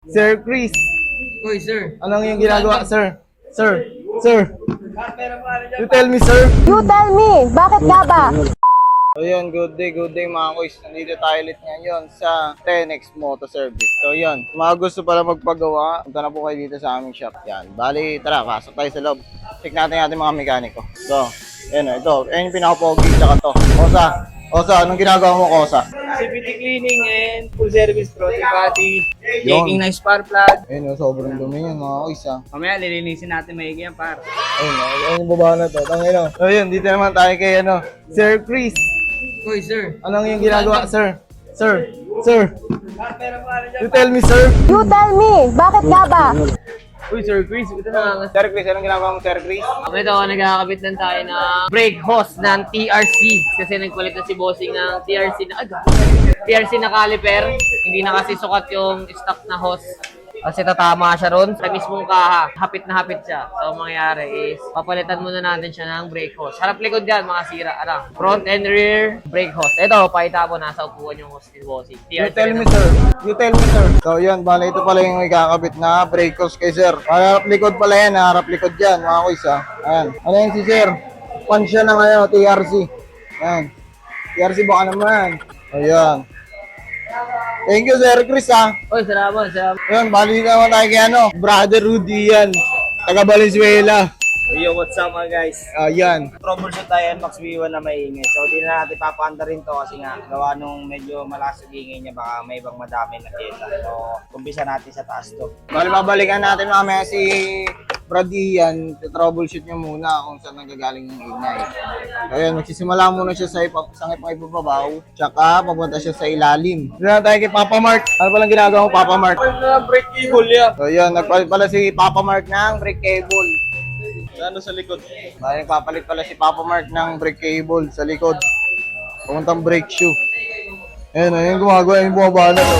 Sir Chris, Hoy, sir. anong yung ginagawa, sir? Sir. You tell me, sir. You tell me, bakit nga ba? So yun, good day mga kuys. Nandito tayo ulit ngayon sa Tenex Moto Service. So yun, mga gusto pala magpagawa, punta na po kayo dito sa aming shop. Yan, bali, tara, pasok tayo sa loob. Check natin ating mga mekaniko. So, yun o, ito. Ayun yung pinaka-pogi, tsaka to. Osa, anong ginagawa mo, Osa? CVT cleaning and full service throttle body. Yun. Checking ng spark plug. Ayun o, sobrang dumi yun mga kuys ha. Mamaya lilinisin natin maigi yan, par. Ayun yung baba na to. Tangin o. So yun, dito naman tayo kay Sir Chris. Hoy, sir. Anong yung ginagawa, sir? Sir. You tell me, sir. You tell me, bakit nga ba? Uy, Sir Chris, ito na nga. Sir Chris, anong ginagawa mo, Sir Chris? Ito, nagkakabit lang tayo ng brake hose ng TRC. Kasi nagpalit na si bossing ng TRC na caliper. Hindi na kasi sukat yung stock na hose. Kasi tatama siya ron sa mismong kaha. Hapit na hapit siya. So, ang mangyayari is, papalitan muna natin siya ng brake hose. Harap likod dyan, mga sira. Front and rear brake hose. Ito, pakita mo, nasa upuan yung hose ni bossing. You tell me, sir. So yun, bala ito pala yung ikakabit na brake hose kay sir. Harap likod pala yan, harap likod dyan, mga kuys ha. Ayan. Ano yan si sir? Pan siya ng TRC. Ayan. TRC baka naman. Ayan. Thank you, Sir Chris ha. Uy, salamat. Yun, bali naman tayo kay Brother Rudy yan. Taga Valenzuela. Yo, what's up mga guys? Ayan. Troubleshoot tayo Max V1 na maingay. So, di na natin papaanda rin to kasi nga, gawa nung medyo malakas yung ingay niya, baka may ibang madami na kita. So, kumpisa natin sa taas to. Bali, babalikan natin mamaya si Brad Ian. Troubleshoot niya muna kung saan nanggagaling yung ingay. So, ayan, magsisimula muna siya sa ipababaw. Tsaka, papunta siya sa ilalim. Doon na tayo kay Papa Mark. Ano palang ginagawa mo, Papa Mark? Brake cable yan. So, yun, nagpalit pala si Papa Mark ng brake cable. Ano sa likod? Bali, nagpapalit pala si Papa Mark ng brake cable sa likod. Pamuntang brake shoe. Ayan, ayun gumagawa yung bumaba na to.